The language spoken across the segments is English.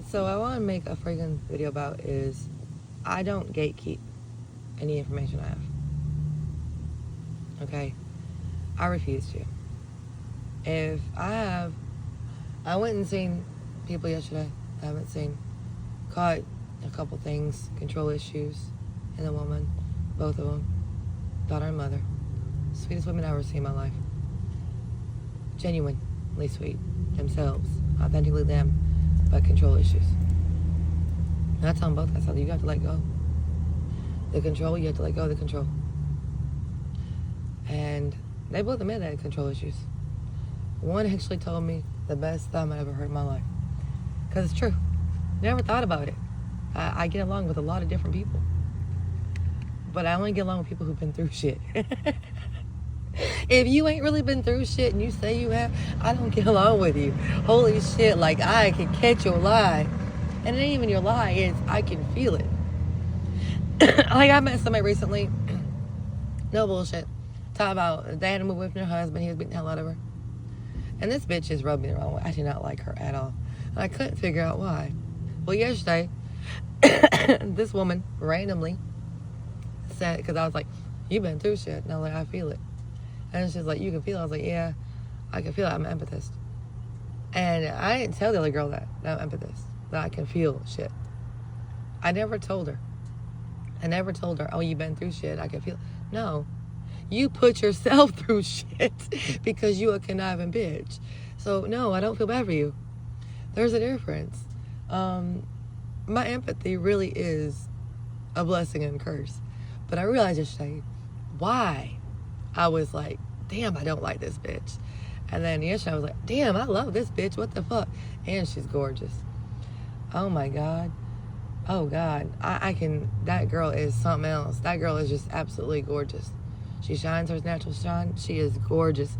So I want to make a freaking video about is I don't gatekeep any information I have. Okay? I refuse to. If I went and seen people yesterday. I haven't seen. Caught a couple things, control issues in a woman, both of them, daughter and mother. Sweetest women I've ever seen in my life. Genuinely sweet themselves, authentically them, but control issues. And I tell them both, I said, you have to let go. The control, you have to let go of the control. And they both admit they had control issues. One actually told me the best thumb I ever heard in my life. Because it's true. Never thought about it. I get along with a lot of different people. But I only get along with people who've been through shit. If you ain't really been through shit and you say you have, I don't get along with you. Holy shit, like I can catch your lie. And it ain't even your lie, it's I can feel it. Like I met somebody recently, no bullshit, talk about they had to move away from their husband, he was beating the hell out of her. And this bitch just rubbed me the wrong way. I did not like her at all. And I couldn't figure out why. Well, yesterday, this woman randomly said, because I was like, you've been through shit. And I was like, I feel it. And she's like, you can feel it. I was like, yeah, I can feel it. I'm an empathist. And I didn't tell the other girl that I'm an empathist, that I can feel shit. I never told her. I never told her, oh, you've been through shit. I can feel it. No. You put yourself through shit because you a conniving bitch. So, no, I don't feel bad for you. There's a difference. My empathy really is a blessing and a curse. But I realized yesterday why I was like, damn, I don't like this bitch. And then yesterday I was like, damn, I love this bitch. What the fuck? And she's gorgeous. Oh my God. Oh God. I can, that girl is something else. That girl is just absolutely gorgeous. She shines her natural shine. She is gorgeous.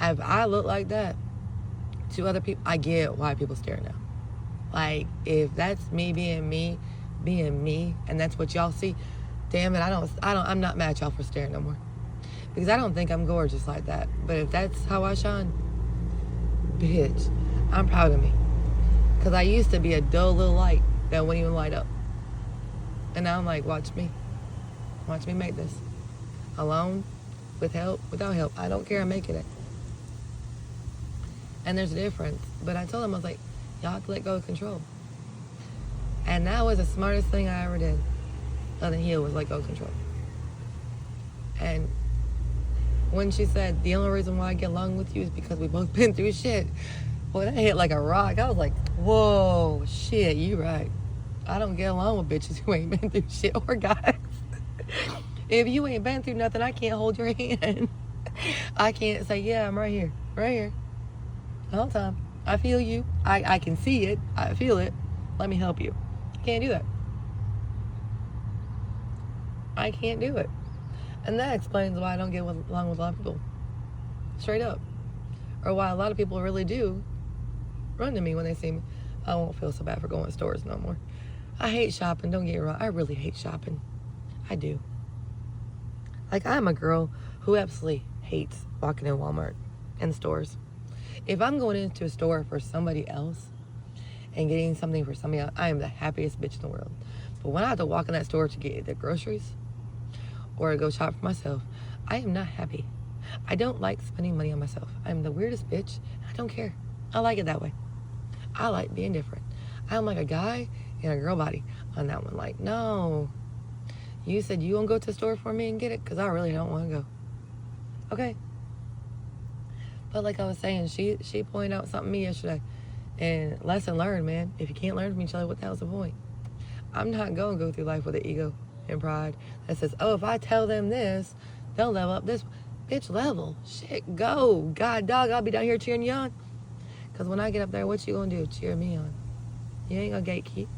If I look like that to other people, I get why people stare now. Like, if that's me, and that's what y'all see, damn it, I'm not mad at y'all for staring no more. Because I don't think I'm gorgeous like that. But if that's how I shine, bitch, I'm proud of me. Because I used to be a dull little light that wouldn't even light up. And now I'm like, watch me. Watch me make this. Alone, with help, without help. I don't care, I'm making it. And there's a difference. But I told him, I was like, y'all have to let go of control. And that was the smartest thing I ever did. Other than heal was let go of control. And when she said, the only reason why I get along with you is because we've both been through shit. Well, that hit like a rock. I was like, whoa, shit, you right. I don't get along with bitches who ain't been through shit, or guys. If you ain't been through nothing, I can't hold your hand. I can't say, yeah, I'm right here. The whole time. I feel you. I can see it. I feel it. Let me help you. I can't do that. I can't do it. And that explains why I don't get along with a lot of people. Straight up. Or why a lot of people really do run to me when they see me. I won't feel so bad for going to stores no more. I hate shopping. Don't get me wrong. I really hate shopping. I do. Like, I'm a girl who absolutely hates walking in Walmart and stores. If I'm going into a store for somebody else and getting something for somebody else, I am the happiest bitch in the world. But when I have to walk in that store to get the groceries or to go shop for myself, I am not happy. I don't like spending money on myself. I'm the weirdest bitch. I don't care. I like it that way. I like being different. I'm like a guy in a girl body on that one. Like, no. You said you won't go to the store for me and get it? Because I really don't want to go. Okay. But like I was saying, she pointed out something to me yesterday. And lesson learned, man. If you can't learn from each other, what the hell's the point? I'm not going to go through life with an ego and pride that says, oh, if I tell them this, they'll level up this. Bitch, level. Shit, go. God, dog, I'll be down here cheering you on. Because when I get up there, what you going to do? Cheer me on. You ain't going to gatekeep.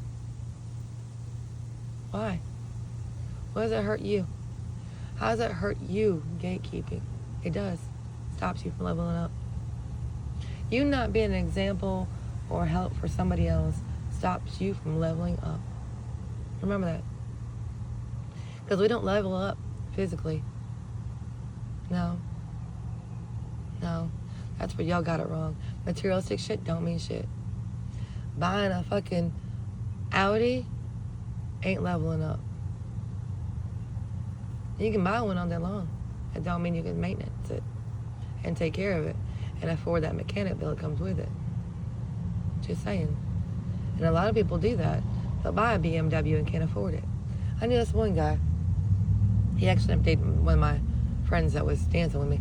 Why? What does it hurt you? How does it hurt you, gatekeeping? It does. Stops you from leveling up. You not being an example or help for somebody else stops you from leveling up. Remember that. Because we don't level up physically. No. That's where y'all got it wrong. Materialistic shit don't mean shit. buying a fucking Audi ain't leveling up. You can buy one all day long. It don't mean you can maintenance it and take care of it and afford that mechanic bill that comes with it. Just saying. And a lot of people do that. They'll buy a BMW and can't afford it. I knew this one guy. He actually ended up dating one of my friends that was dancing with me.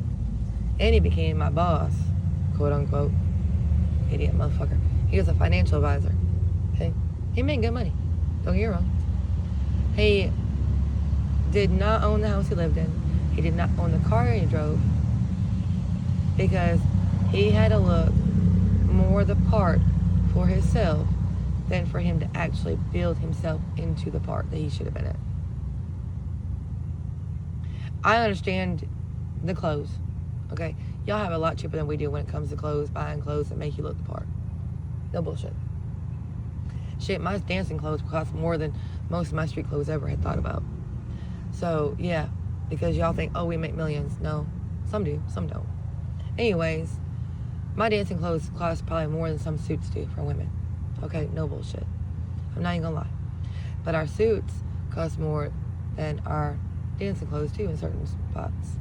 And he became my boss, quote unquote. Idiot motherfucker. He was a financial advisor. Okay? He made good money. Don't get me wrong. He did not own the house he lived in. He did not own the car he drove. Because he had to look more the part for himself than for him to actually build himself into the part that he should have been in. I understand the clothes, okay? Y'all have a lot cheaper than we do when it comes to clothes, buying clothes that make you look the part. No bullshit. Shit, my dancing clothes cost more than most of my street clothes ever had thought about. So, yeah, because y'all think, oh, we make millions. No, some do, some don't. Anyways, my dancing clothes cost probably more than some suits do for women. Okay, no bullshit. I'm not even gonna lie. But our suits cost more than our dancing clothes too in certain spots.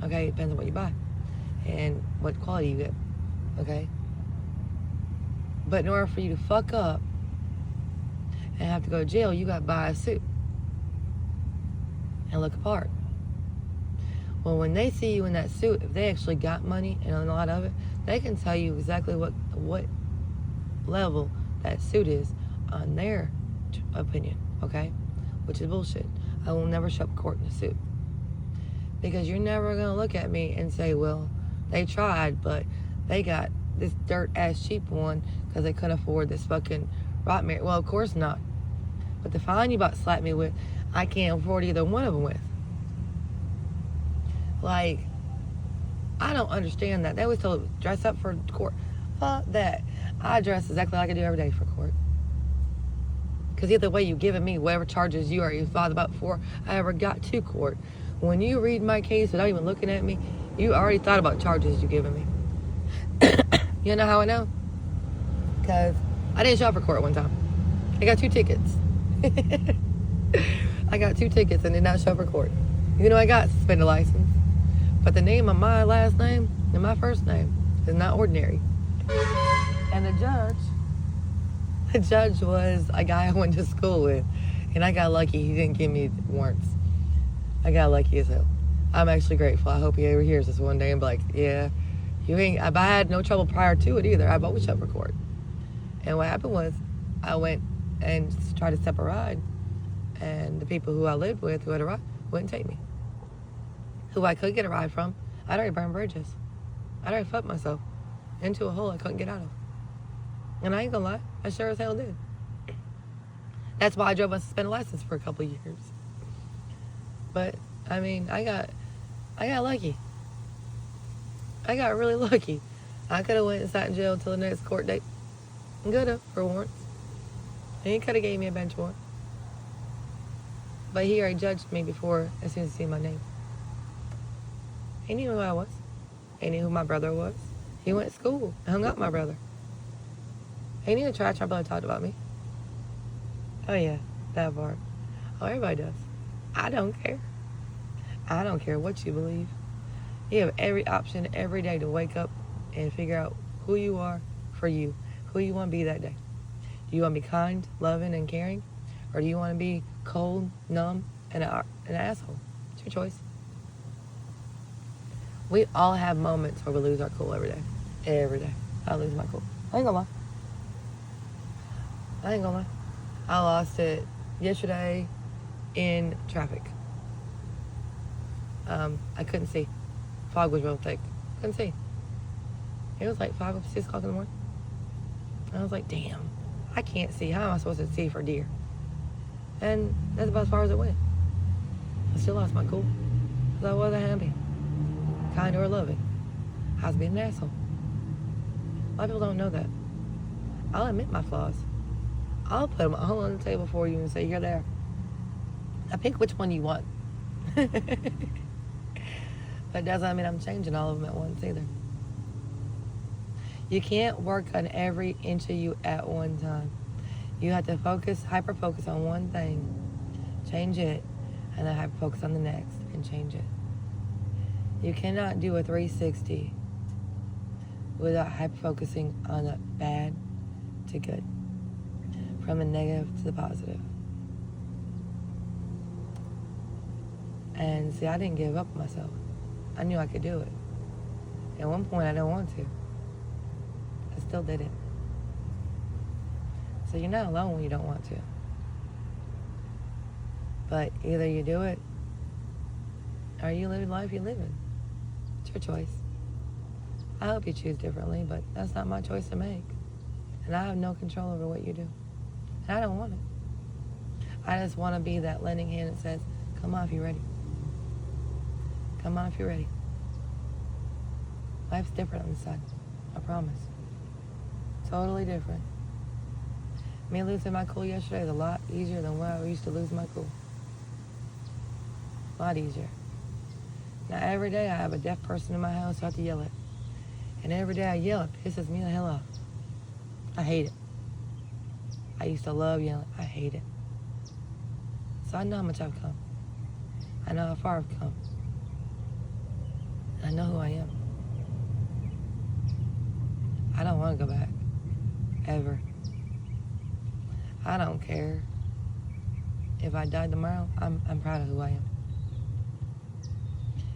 Okay, it depends on what you buy and what quality you get. Okay? But in order for you to fuck up and have to go to jail, you gotta buy a suit and look apart. Well, when they see you in that suit, if they actually got money and a lot of it, they can tell you exactly what level that suit is on their opinion, okay? Which is bullshit. I will never show up court in a suit. Because you're never going to look at me and say, well, they tried, but they got this dirt-ass cheap one because they couldn't afford this fucking rot mirror. Well, of course not. But the fine you about to slap me with, I can't afford either one of them with. Like, I don't understand that. They always tell me, dress up for court. Fuck that. I dress exactly like I do every day for court. Because either way, you've given me whatever charges you already thought about before I ever got to court. When you read my case without even looking at me, you already thought about charges you've given me. You know how I know? Because I didn't show up for court one time. I got 2 tickets. I got 2 tickets and did not show up for court. You know I got suspended license. But the name of my last name and my first name is not ordinary. And the judge was a guy I went to school with. And I got lucky he didn't give me warrants. I got lucky as hell. I'm actually grateful. I hope he ever hears this one day and be like, yeah, you ain't, I had no trouble prior to it either. I've always showed up for court. And what happened was I went and tried to step a ride. And the people who I lived with who had a ride wouldn't take me. Who I could get a ride from, I'd already burned bridges. I'd already fucked myself into a hole I couldn't get out of. And I ain't gonna lie, I sure as hell did. That's why I drove a suspended license for a couple of years. But, I mean, I got lucky. I got really lucky. I could have went and sat in jail until the next court date. Could have, for warrants. And he could have gave me a bench warrant. But he already judged me before, as soon as he seen my name. He knew who I was. He knew who my brother was. He went to school and hung out with my brother. He knew the trash my brother talked about me. Oh yeah, that part. Oh, everybody does. I don't care. I don't care what you believe. You have every option every day to wake up and figure out who you are for you. Who you want to be that day. Do you want to be kind, loving, and caring? Or do you want to be cold, numb, and an asshole? It's your choice. We all have moments where we lose our cool every day. Every day. I lose my cool. I ain't gonna lie. I lost it yesterday in traffic. I couldn't see. Fog was real thick. Couldn't see. It was like 5 or 6 o'clock in the morning. I was like, damn, I can't see. How am I supposed to see for deer? And that's about as far as it went. I still lost my cool. Because I wasn't happy. Kind or loving. I was being an asshole. A lot of people don't know that. I'll admit my flaws. I'll put them all on the table for you and say, you're there. I pick which one you want. But it doesn't mean I'm changing all of them at once either. You can't work on every inch of you at one time. You have to focus, hyper focus on one thing, change it, and then hyper focus on the next and change it. You cannot do a 360 without hyper focusing on the bad to good, from the negative to the positive. And see, I didn't give up on myself. I knew I could do it. At one point, I didn't want to. I still did it. So you're not alone when you don't want to. But either you do it, or you live the life you live in. It's your choice. I hope you choose differently, but that's not my choice to make. And I have no control over what you do. And I don't want it. I just want to be that lending hand that says, come on if you're ready. Come on if you're ready. Life's different on this side. I promise. Totally different. Me losing my cool yesterday is a lot easier than when I used to lose my cool. A lot easier. Now every day I have a deaf person in my house, so I have to yell at. And every day I yell, it pisses me the hell off. I hate it. I used to love yelling. I hate it. So I know how much I've come. I know how far I've come. I know who I am. I don't want to go back. Ever. I don't care. If I died tomorrow, I'm proud of who I am.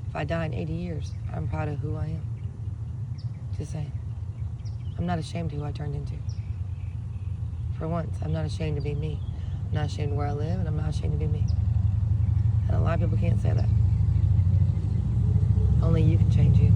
If I die in 80 years, I'm proud of who I am. Just saying. I'm not ashamed of who I turned into. For once, I'm not ashamed to be me. I'm not ashamed of where I live, and I'm not ashamed to be me. And a lot of people can't say that. Only you can change you.